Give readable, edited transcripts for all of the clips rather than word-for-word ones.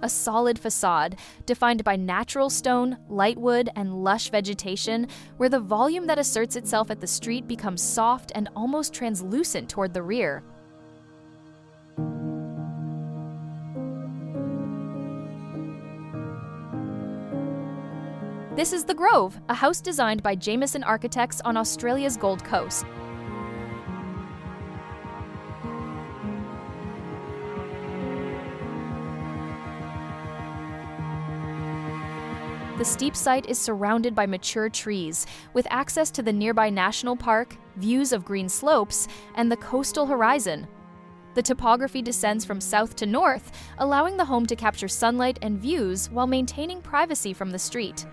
a solid facade defined by natural stone, light wood, and lush vegetation, where the volume that asserts itself at the street becomes soft and almost translucent toward the rear. This is The Grove, a house designed by Jamison Architects on Australia's Gold Coast. The steep site is surrounded by mature trees, with access to the nearby national park, views of green slopes, and the coastal horizon. The topography descends from south to north, allowing the home to capture sunlight and views while maintaining privacy from the street.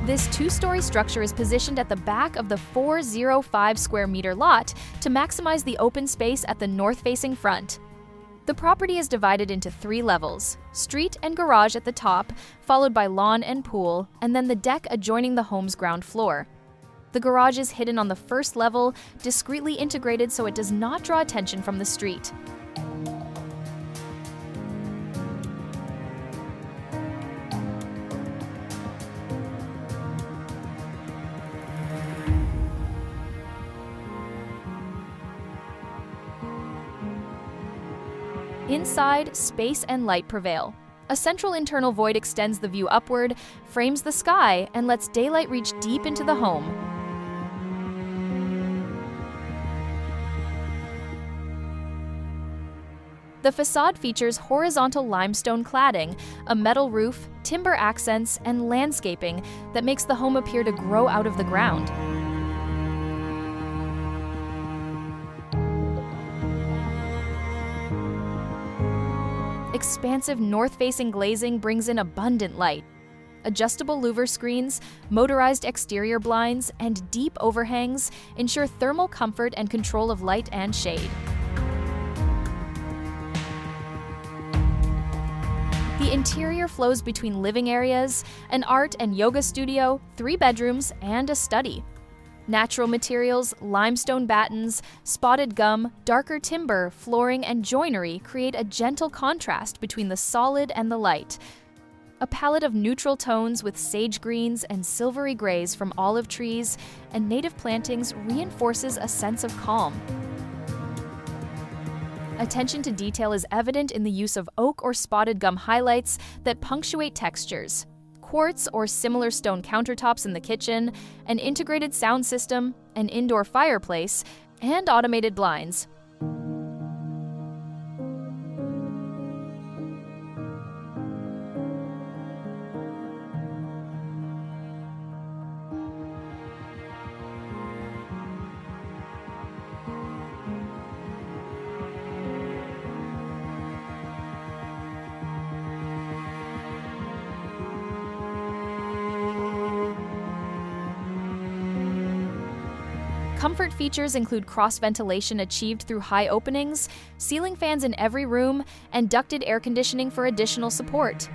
This two-story structure is positioned at the back of the 405 square meter lot to maximize the open space at the north-facing front. The property is divided into 3 levels: street and garage at the top, followed by lawn and pool, and then the deck adjoining the home's ground floor. The garage is hidden on the first level, discreetly integrated so it does not draw attention from the street. Inside, space and light prevail. A central internal void extends the view upward, frames the sky, and lets daylight reach deep into the home. The facade features horizontal limestone cladding, a metal roof, timber accents, and landscaping that makes the home appear to grow out of the ground. Expansive north-facing glazing brings in abundant light. Adjustable louver screens, motorized exterior blinds, and deep overhangs ensure thermal comfort and control of light and shade. The interior flows between living areas, an art and yoga studio, 3 bedrooms, and a study. Natural materials, limestone battens, spotted gum, darker timber, flooring, and joinery create a gentle contrast between the solid and the light. A palette of neutral tones with sage greens and silvery grays from olive trees and native plantings reinforces a sense of calm. Attention to detail is evident in the use of oak or spotted gum highlights that punctuate textures. Quartz or similar stone countertops in the kitchen, an integrated sound system, an indoor fireplace, and automated blinds. Comfort features include cross-ventilation achieved through high openings, ceiling fans in every room, and ducted air conditioning for additional support.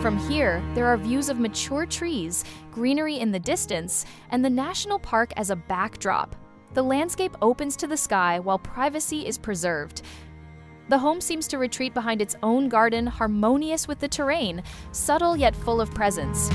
From here, there are views of mature trees, greenery in the distance, and the national park as a backdrop. The landscape opens to the sky while privacy is preserved. The home seems to retreat behind its own garden, harmonious with the terrain, subtle yet full of presence.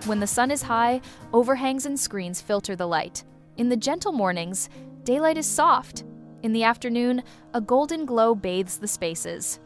When the sun is high, overhangs and screens filter the light. In the gentle mornings, daylight is soft. In the afternoon, a golden glow bathes the spaces.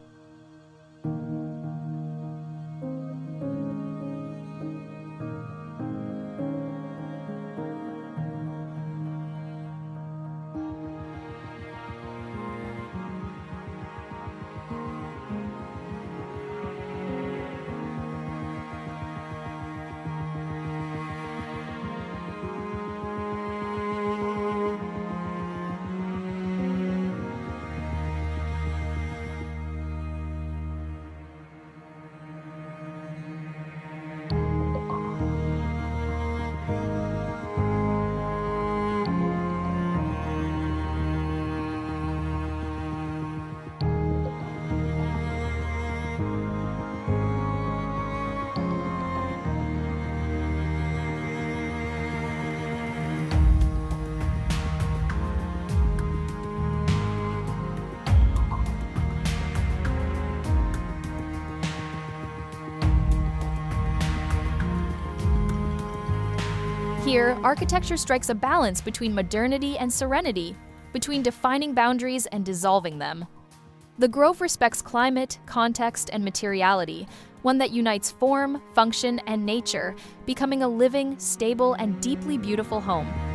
Here, architecture strikes a balance between modernity and serenity, between defining boundaries and dissolving them. The Grove respects climate, context, and materiality, one that unites form, function, and nature, becoming a living, stable, and deeply beautiful home.